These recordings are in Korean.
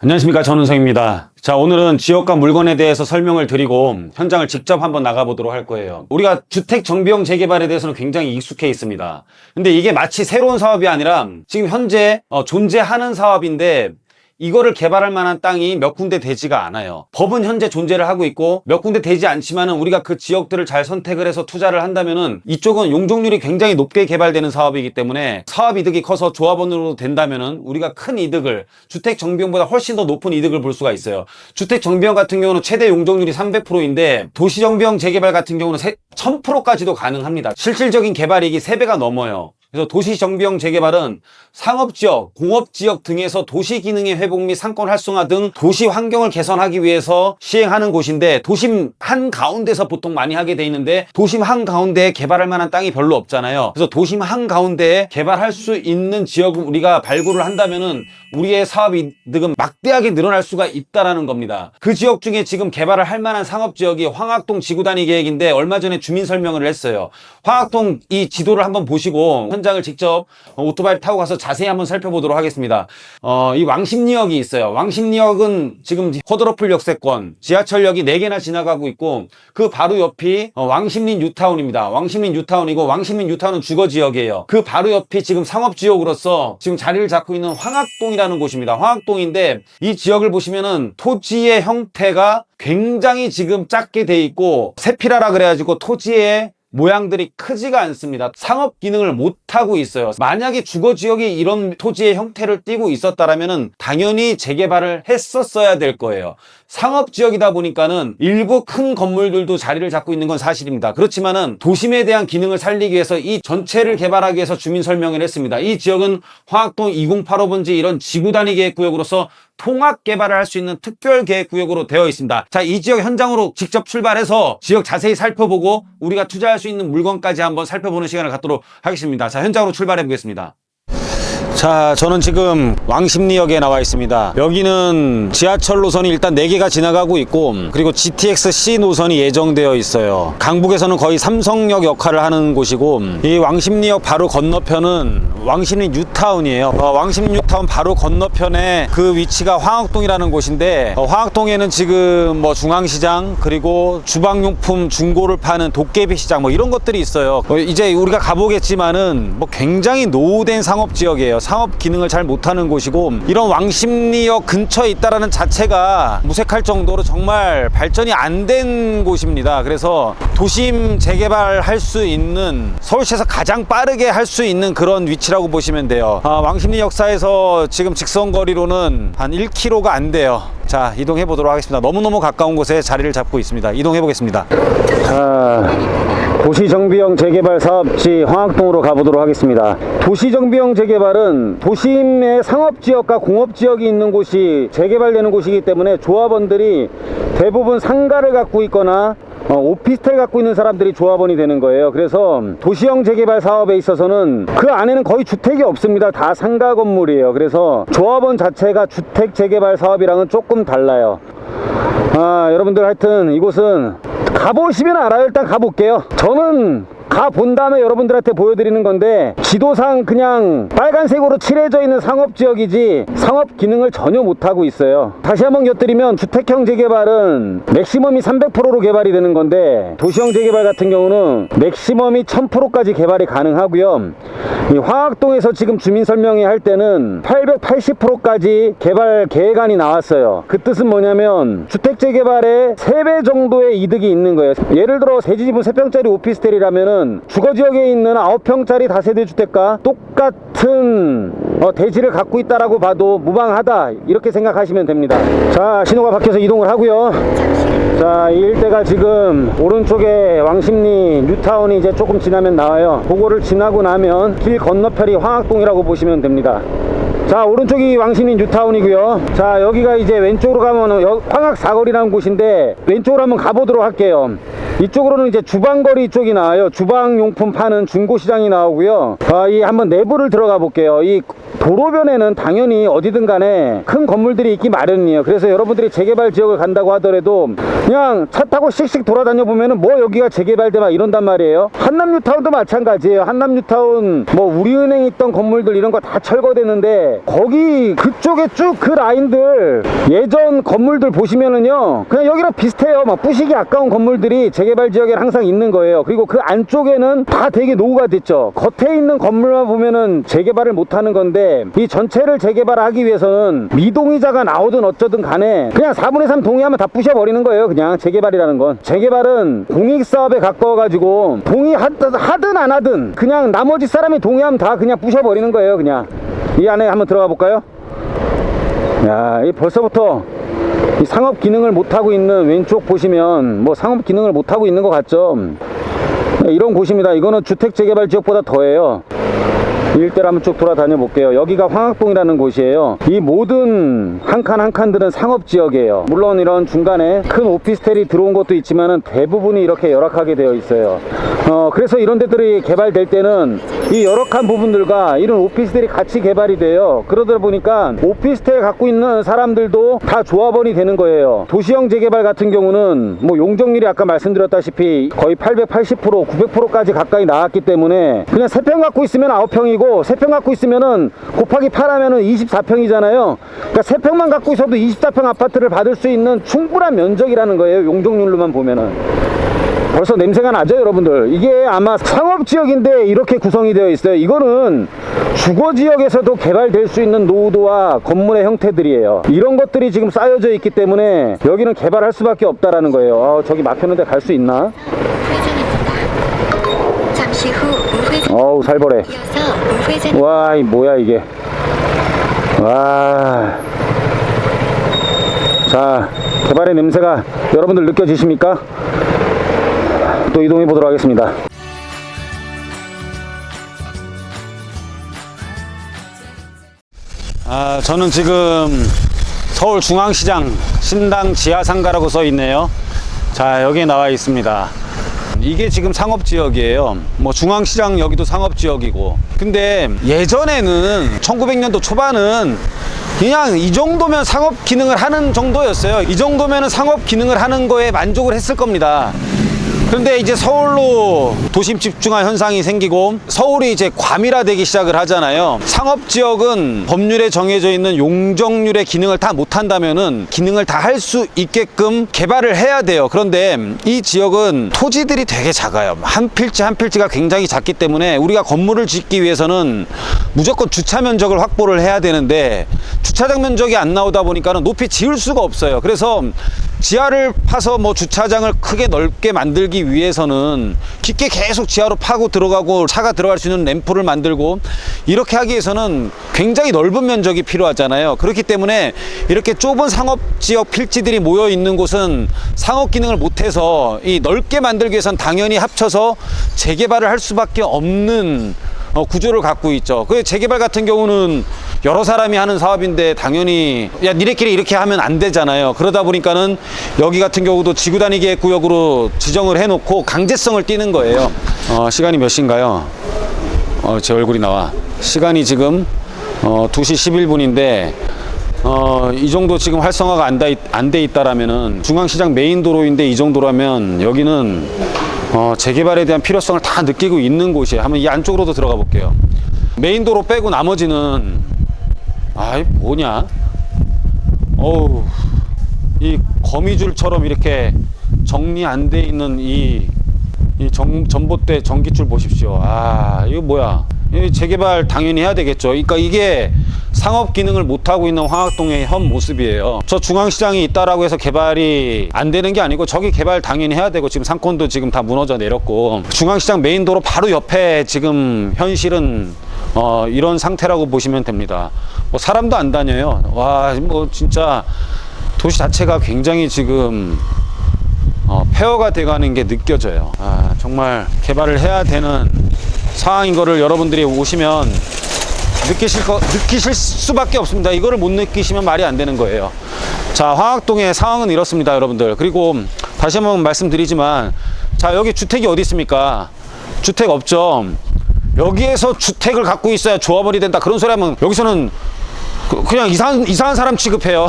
안녕하십니까, 전은성입니다. 자, 오늘은 지역과 물건에 대해서 설명을 드리고 현장을 직접 한번 나가보도록 할 거예요. 우리가 주택 정비용 재개발에 대해서는 굉장히 익숙해 있습니다. 근데 이게 마치 새로운 사업이 아니라 지금 현재 존재하는 사업인데 이거를 개발할 만한 땅이 몇 군데 되지가 않아요. 법은 현재 존재를 하고 있고 몇 군데 되지 않지만은 우리가 그 지역들을 잘 선택을 해서 투자를 한다면은 이쪽은 용적률이 굉장히 높게 개발되는 사업이기 때문에 사업 이득이 커서 조합원으로 된다면은 우리가 큰 이득을 주택 정비용보다 훨씬 더 높은 이득을 볼 수가 있어요. 주택 정비용 같은 경우는 최대 용적률이 300%인데 도시 정비용 재개발 같은 경우는 1000%까지도 가능합니다. 실질적인 개발이익이 3배가 넘어요. 그래서 도시정비용 재개발은 상업지역, 공업지역 등에서 도시 기능의 회복 및 상권 활성화 등 도시 환경을 개선하기 위해서 시행하는 곳인데 도심 한가운데서 보통 많이 하게 돼 있는데 도심 한가운데에 개발할 만한 땅이 별로 없잖아요. 그래서 도심 한가운데에 개발할 수 있는 지역을 우리가 발굴을 한다면은 우리의 사업 이득은 막대하게 늘어날 수가 있다라는 겁니다. 그 지역 중에 지금 개발을 할 만한 상업지역이 황학동 지구단위 계획인데 얼마 전에 주민 설명을 했어요. 황학동 이 지도를 한번 보시고 현장을 직접 오토바이를 타고 가서 자세히 한번 살펴보도록 하겠습니다. 이 왕십리역이 있어요. 왕십리역은 지금 허드러플 역세권, 지하철역이 4개나 지나가고 있고 그 바로 옆이 왕십리 뉴타운입니다. 왕십리 뉴타운이고 왕십리 뉴타운은 주거지역이에요. 그 바로 옆이 지금 상업지역으로서 지금 자리를 잡고 있는 황학동이라는 곳입니다. 황학동인데 이 지역을 보시면은 토지의 형태가 굉장히 지금 작게 돼 있고 세피라라 그래가지고 토지의 모양들이 크지가 않습니다. 상업 기능을 못하고 있어요. 만약에 주거지역이 이런 토지의 형태를 띠고 있었다라면은 당연히 재개발을 했었어야 될 거예요. 상업지역이다 보니까는 일부 큰 건물들도 자리를 잡고 있는 건 사실입니다. 그렇지만은 도심에 대한 기능을 살리기 위해서 이 전체를 개발하기 위해서 주민 설명을 했습니다. 이 지역은 황학동 2085번지 이런 지구단위 계획구역으로서 통합 개발을 할 수 있는 특별 계획구역으로 되어 있습니다. 자, 이 지역 현장으로 직접 출발해서 지역 자세히 살펴보고 우리가 투자할 수 있는 물건까지 한번 살펴보는 시간을 갖도록 하겠습니다. 자, 현장으로 출발해 보겠습니다. 자, 저는 지금 왕십리역에 나와 있습니다. 여기는 지하철 노선이 일단 4개가 지나가고 있고 그리고 GTX-C 노선이 예정되어 있어요. 강북에서는 거의 삼성역 역할을 하는 곳이고 이 왕십리역 바로 건너편은 왕십리 뉴타운이에요. 왕십리 뉴타운 바로 건너편에 그 위치가 황학동이라는 곳인데 황학동에는 지금 뭐 중앙시장 그리고 주방용품 중고를 파는 도깨비 시장 뭐 이런 것들이 있어요. 이제 우리가 가보겠지만은 뭐 굉장히 노후된 상업지역이에요. 상업 기능을 잘 못하는 곳이고 이런 왕십리역 근처에 있다라는 자체가 무색할 정도로 정말 발전이 안 된 곳입니다. 그래서 도심 재개발할 수 있는 서울시에서 가장 빠르게 할 수 있는 그런 위치라고 보시면 돼요. 왕십리 역사에서 지금 직선거리로는 한 1km가 안 돼요. 자, 이동해 보도록 하겠습니다. 너무너무 가까운 곳에 자리를 잡고 있습니다. 이동해 보겠습니다. 자, 도시정비용 재개발 사업지 황학동으로 가보도록 하겠습니다. 도시정비용 재개발은 도심의 상업지역과 공업지역이 있는 곳이 재개발되는 곳이기 때문에 조합원들이 대부분 상가를 갖고 있거나 오피스텔 갖고 있는 사람들이 조합원이 되는 거예요. 그래서 도시형 재개발 사업에 있어서는 그 안에는 거의 주택이 없습니다. 다 상가 건물이에요. 그래서 조합원 자체가 주택 재개발 사업이랑은 조금 달라요. 여러분들 하여튼 이곳은 가보시면 알아요. 일단 가볼게요. 저는 가본 다음에 여러분들한테 보여드리는 건데 지도상 그냥 빨간색으로 칠해져 있는 상업지역이지 상업 기능을 전혀 못하고 있어요. 다시 한번 곁들이면 주택형 재개발은 맥시멈이 300%로 개발이 되는 건데 도시형 재개발 같은 경우는 맥시멈이 1000%까지 개발이 가능하고요. 이 황학동에서 지금 주민 설명회 할 때는 880%까지 개발 계획안이 나왔어요. 그 뜻은 뭐냐면 주택 재개발에 3배 정도의 이득이 있는 거예요. 예를 들어 대지지분 3평짜리 오피스텔이라면은 주거지역에 있는 9평짜리 다세대 주택과 똑같은 대지를 갖고 있다라고 봐도 무방하다 이렇게 생각하시면 됩니다. 자, 신호가 바뀌어서 이동을 하고요. 자, 이 일대가 지금 오른쪽에 왕십리 뉴타운이 이제 조금 지나면 나와요. 그거를 지나고 나면 길 건너편이 황학동이라고 보시면 됩니다. 자, 오른쪽이 왕십리 뉴타운이고요. 자, 여기가 이제 왼쪽으로 가면 황학 사거리라는 곳인데 왼쪽으로 한번 가보도록 할게요. 이쪽으로는 이제 주방거리 쪽이 나와요. 주방용품 파는 중고시장이 나오고요. 이 한번 내부를 들어가 볼게요. 이 도로변에는 당연히 어디든 간에 큰 건물들이 있기 마련이에요. 그래서 여러분들이 재개발 지역을 간다고 하더라도 그냥 차 타고 씩씩 돌아다녀 보면은 뭐 여기가 재개발돼 막 이런단 말이에요. 한남뉴타운도 마찬가지예요. 한남뉴타운 뭐 우리은행 있던 건물들 이런 거 다 철거됐는데 거기 그쪽에 쭉 그 라인들 예전 건물들 보시면은요 그냥 여기랑 비슷해요. 막 부시기 아까운 건물들이 재개발 지역에 항상 있는 거예요. 그리고 그 안쪽에는 다 되게 노후가 됐죠. 겉에 있는 건물만 보면은 재개발을 못 하는 건데 이 전체를 재개발하기 위해서는 미동의자가 나오든 어쩌든 간에 그냥 4분의 3 동의하면 다 부셔버리는 거예요. 그냥 재개발이라는 건. 재개발은 공익사업에 가까워가지고 동의하든 안 하든 그냥 나머지 사람이 동의하면 다 그냥 부셔버리는 거예요. 그냥 이 안에 한번 들어가 볼까요? 야, 이 벌써부터 이 상업 기능을 못하고 있는 왼쪽 보시면 뭐 상업 기능을 못하고 있는 것 같죠. 이런 곳입니다. 이거는 주택 재개발 지역보다 더해요. 이 일대를 한번 쭉 돌아다녀 볼게요. 여기가 황학동이라는 곳이에요. 이 모든 한 칸 한 칸들은 상업지역이에요. 물론 이런 중간에 큰 오피스텔이 들어온 것도 있지만 대부분이 이렇게 열악하게 되어 있어요. 그래서 이런 데들이 개발될 때는 이 열악한 부분들과 이런 오피스텔이 같이 개발이 돼요. 그러다 보니까 오피스텔 갖고 있는 사람들도 다 조합원이 되는 거예요. 도시형 재개발 같은 경우는 뭐 용적률이 아까 말씀드렸다시피 거의 880%, 900%까지 가까이 나왔기 때문에 그냥 3평 갖고 있으면 9평이고 3평 갖고 있으면은 곱하기 8하면은 24평이잖아요. 그러니까 3평만 갖고 있어도 24평 아파트를 받을 수 있는 충분한 면적이라는 거예요. 용적률로만 보면은. 벌써 냄새가 나죠, 여러분들? 이게 아마 상업지역인데 이렇게 구성이 되어 있어요. 이거는 주거지역에서도 개발될 수 있는 노후도와 건물의 형태들이에요. 이런 것들이 지금 쌓여져 있기 때문에 여기는 개발할 수밖에 없다라는 거예요. 저기 막혔는데 갈 수 있나? 잠시 후 우회전. 어우, 살벌해. 이어서 우회전. 와, 이 뭐야 이게. 와. 자, 개발의 냄새가 여러분들 느껴지십니까? 또 이동해 보도록 하겠습니다. 저는 지금 서울중앙시장 신당 지하상가라고 써 있네요. 자, 여기에 나와 있습니다. 이게 지금 상업지역이에요. 뭐 중앙시장 여기도 상업지역이고. 근데 예전에는 1900년도 초반은 그냥 이 정도면 상업 기능을 하는 정도였어요. 이 정도면 상업 기능을 하는 거에 만족을 했을 겁니다. 그런데 이제 서울로 도심 집중화 현상이 생기고 서울이 이제 과밀화되기 시작을 하잖아요. 상업지역은 법률에 정해져 있는 용적률의 기능을 다 못한다면은 기능을 다 할 수 있게끔 개발을 해야 돼요. 그런데 이 지역은 토지들이 되게 작아요. 한 필지 한 필지가 굉장히 작기 때문에 우리가 건물을 짓기 위해서는 무조건 주차 면적을 확보를 해야 되는데 주차장 면적이 안 나오다 보니까는 높이 지을 수가 없어요. 그래서 지하를 파서 뭐 주차장을 크게 넓게 만들기 위해서는 깊게 계속 지하로 파고 들어가고 차가 들어갈 수 있는 램프를 만들고 이렇게 하기 위해서는 굉장히 넓은 면적이 필요하잖아요. 그렇기 때문에 이렇게 좁은 상업지역 필지들이 모여 있는 곳은 상업 기능을 못해서 이 넓게 만들기 위해서는 당연히 합쳐서 재개발을 할 수밖에 없는 구조를 갖고 있죠. 그 재개발 같은 경우는 여러 사람이 하는 사업인데 당연히 야 니네끼리 이렇게 하면 안 되잖아요. 그러다 보니까는 여기 같은 경우도 지구단위계획 구역으로 지정을 해놓고 강제성을 띠는 거예요. 시간이 몇 시인가요? 제 얼굴이 나와. 시간이 지금 2시 11분인데 이 정도 지금 활성화가 안 돼 있다라면은 중앙시장 메인 도로인데 이 정도라면 여기는 재개발에 대한 필요성을 다 느끼고 있는 곳이에요. 한번 이 안쪽으로도 들어가 볼게요. 메인 도로 빼고 나머지는 아이 뭐냐? 어우, 이 거미줄처럼 이렇게 정리 안 돼 있는 이 전봇대 전기줄 보십시오. 아, 이거 뭐야? 이 재개발 당연히 해야 되겠죠. 그러니까 이게 상업 기능을 못하고 있는 황학동의 현 모습이에요. 저 중앙시장이 있다라고 해서 개발이 안 되는 게 아니고 저기 개발 당연히 해야 되고 지금 상권도 지금 다 무너져 내렸고 중앙시장 메인도로 바로 옆에 지금 현실은 이런 상태라고 보시면 됩니다. 뭐 사람도 안 다녀요. 와, 뭐 진짜 도시 자체가 굉장히 지금 폐허가 돼가는 게 느껴져요. 아, 정말 개발을 해야 되는 상황인 거를 여러분들이 오시면 느끼실 수밖에 없습니다. 이거를 못 느끼시면 말이 안 되는 거예요. 자, 황학동의 상황은 이렇습니다, 여러분들. 그리고 다시 한번 말씀드리지만, 자, 여기 주택이 어디 있습니까? 주택 없죠. 여기에서 주택을 갖고 있어야 조합원이 된다 그런 소리 하면 여기서는 그냥 이상한 사람 취급해요.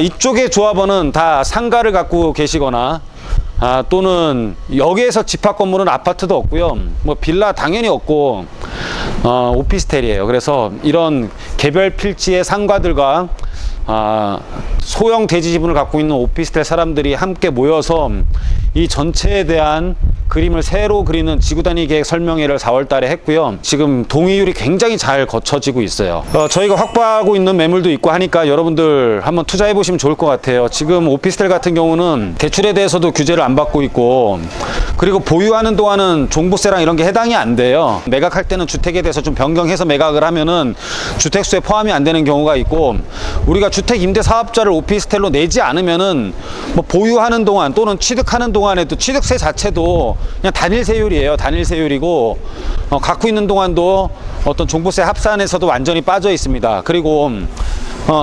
이쪽의 조합원은 다 상가를 갖고 계시거나 또는 여기에서 집합 건물은 아파트도 없고요. 뭐 빌라 당연히 없고 오피스텔이에요. 그래서 이런 개별 필지의 상가들과 소형 대지 지분을 갖고 있는 오피스텔 사람들이 함께 모여서 이 전체에 대한 그림을 새로 그리는 지구단위 계획 설명회를 4월 달에 했고요. 지금 동의율이 굉장히 잘 거쳐지고 있어요. 저희가 확보하고 있는 매물도 있고 하니까 여러분들 한번 투자해 보시면 좋을 것 같아요. 지금 오피스텔 같은 경우는 대출에 대해서도 규제를 안 받고 있고, 그리고 보유하는 동안은 종부세랑 이런 게 해당이 안 돼요. 매각할 때는 주택에 대해서 좀 변경해서 매각을 하면은 주택수에 포함이 안 되는 경우가 있고, 우리가 주택 임대 사업자를 오피스텔로 내지 않으면은 뭐 보유하는 동안 또는 취득하는 동안에도 취득세 자체도 그냥 단일 세율이에요. 단일 세율이고, 갖고 있는 동안도 어떤 종부세 합산에서도 완전히 빠져 있습니다. 그리고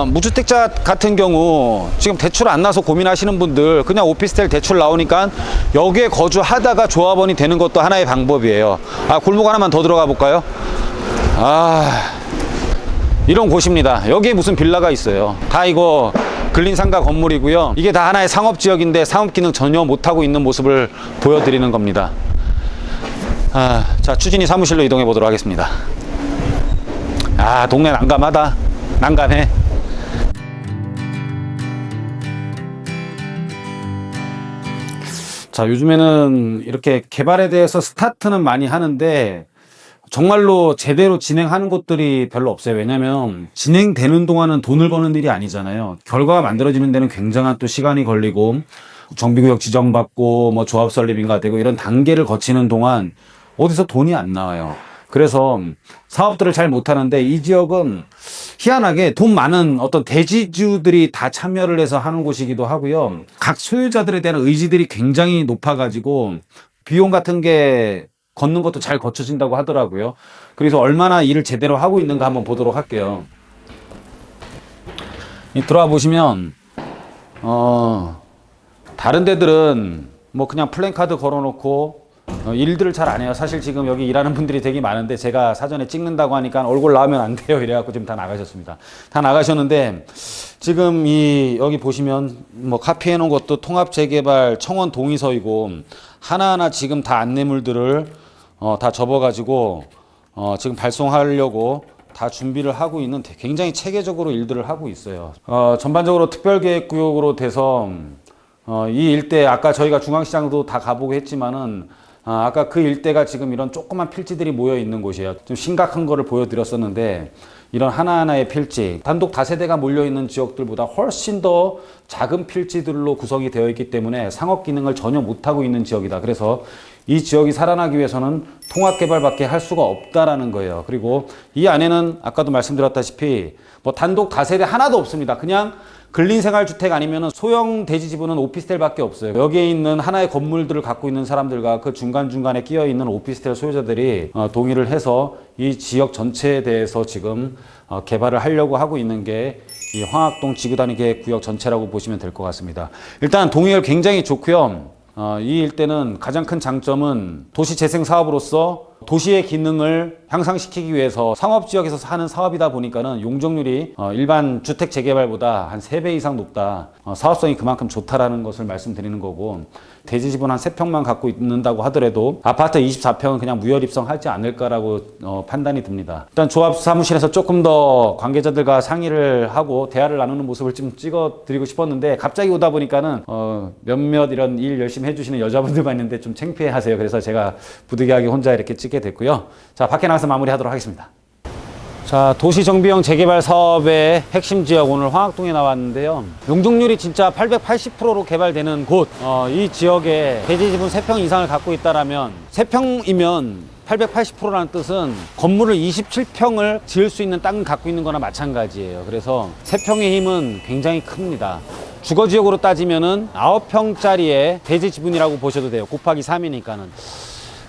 무주택자 같은 경우 지금 대출 안 나서 고민하시는 분들, 그냥 오피스텔 대출 나오니까 여기에 거주하다가 조합원이 되는 것도 하나의 방법이에요. 골목 하나만 더 들어가 볼까요? 이런 곳입니다. 여기에 무슨 빌라가 있어요. 다 이거 근린상가 건물이고요. 이게 다 하나의 상업지역인데 상업기능 전혀 못하고 있는 모습을 보여드리는 겁니다. 자, 추진이 사무실로 이동해 보도록 하겠습니다. 동네 난감하다. 난감해. 자, 요즘에는 이렇게 개발에 대해서 스타트는 많이 하는데 정말로 제대로 진행하는 곳들이 별로 없어요. 왜냐면 진행되는 동안은 돈을 버는 일이 아니잖아요. 결과가 만들어지는 데는 굉장한 또 시간이 걸리고, 정비구역 지정받고 뭐 조합 설립인가 되고 이런 단계를 거치는 동안 어디서 돈이 안 나와요. 그래서 사업들을 잘 못하는데, 이 지역은 희한하게 돈 많은 어떤 대지주들이 다 참여를 해서 하는 곳이기도 하고요. 각 소유자들에 대한 의지들이 굉장히 높아가지고 비용 같은 게 걷는 것도 잘 거쳐진다고 하더라고요. 그래서 얼마나 일을 제대로 하고 있는가 한번 보도록 할게요. 들어와 보시면 다른 데들은 뭐 그냥 플랜카드 걸어놓고 일들을 잘 안 해요. 사실 지금 여기 일하는 분들이 되게 많은데 제가 사전에 찍는다고 하니까 얼굴 나오면 안 돼요 이래갖고 지금 다 나가셨습니다. 다 나가셨는데, 지금 여기 보시면 뭐 카피해 놓은 것도 통합재개발 청원 동의서이고, 하나하나 지금 다 안내물들을 다 접어가지고 지금 발송하려고 다 준비를 하고 있는 굉장히 체계적으로 일들을 하고 있어요. 전반적으로 특별계획구역으로 돼서 이 일대, 아까 저희가 중앙시장도 다 가보고 했지만은 아까 그 일대가 지금 이런 조그만 필지들이 모여 있는 곳이에요. 좀 심각한 거를 보여드렸었는데, 이런 하나하나의 필지, 단독 다세대가 몰려있는 지역들보다 훨씬 더 작은 필지들로 구성이 되어 있기 때문에 상업 기능을 전혀 못하고 있는 지역이다. 그래서 이 지역이 살아나기 위해서는 통합개발밖에 할 수가 없다라는 거예요. 그리고 이 안에는 아까도 말씀드렸다시피 뭐 단독 다세대 하나도 없습니다. 그냥 근린생활주택 아니면 소형 대지지분은 오피스텔밖에 없어요. 여기에 있는 하나의 건물들을 갖고 있는 사람들과 그 중간중간에 끼어 있는 오피스텔 소유자들이 동의를 해서 이 지역 전체에 대해서 지금 개발을 하려고 하고 있는 게 이 황학동 지구단위 계획 구역 전체라고 보시면 될 것 같습니다. 일단 동의율 굉장히 좋고요. 이 일대는 가장 큰 장점은 도시재생 사업으로서 도시의 기능을 향상시키기 위해서 상업지역에서 하는 사업이다 보니까는 용적률이 일반 주택 재개발보다 한 3배 이상 높다. 사업성이 그만큼 좋다라는 것을 말씀드리는 거고, 대지지분 한 3평만 갖고 있는다고 하더라도 아파트 24평은 그냥 무혈 입성하지 않을까라고 판단이 듭니다. 일단 조합 사무실에서 조금 더 관계자들과 상의를 하고 대화를 나누는 모습을 좀 찍어 드리고 싶었는데, 갑자기 오다 보니까는 몇몇 이런 일 열심히 해주시는 여자분들만 있는데 좀 창피해 하세요. 그래서 제가 부득이하게 혼자 이렇게 찍게 됐고요. 자, 밖에 나가서 마무리하도록 하겠습니다. 자, 도시정비형 재개발 사업의 핵심 지역, 오늘 황학동에 나왔는데요. 용적률이 진짜 880%로 개발되는 곳, 이 지역에 대지지분 3평 이상을 갖고 있다라면, 3평이면 880%라는 뜻은 건물을 27평을 지을 수 있는 땅을 갖고 있는 거나 마찬가지예요. 그래서 3평의 힘은 굉장히 큽니다. 주거지역으로 따지면은 9평짜리의 대지지분이라고 보셔도 돼요. 곱하기 3이니까는.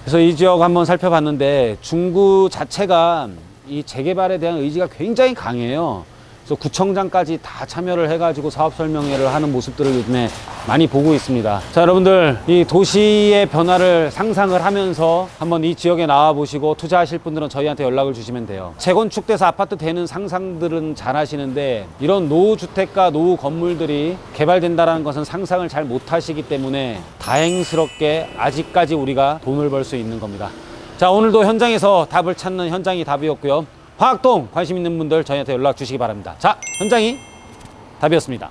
그래서 이 지역 한번 살펴봤는데, 중구 자체가 이 재개발에 대한 의지가 굉장히 강해요. 그래서 구청장까지 다 참여를 해가지고 사업 설명회를 하는 모습들을 요즘에 많이 보고 있습니다. 자, 여러분들 이 도시의 변화를 상상을 하면서 한번 이 지역에 나와 보시고 투자하실 분들은 저희한테 연락을 주시면 돼요. 재건축돼서 아파트 되는 상상들은 잘 하시는데 이런 노후주택과 노후 건물들이 개발된다는 것은 상상을 잘 못하시기 때문에 다행스럽게 아직까지 우리가 돈을 벌 수 있는 겁니다. 자, 오늘도 현장에서 답을 찾는 현장이 답이었고요. 화학동 관심 있는 분들 저희한테 연락 주시기 바랍니다. 자, 현장이 답이었습니다.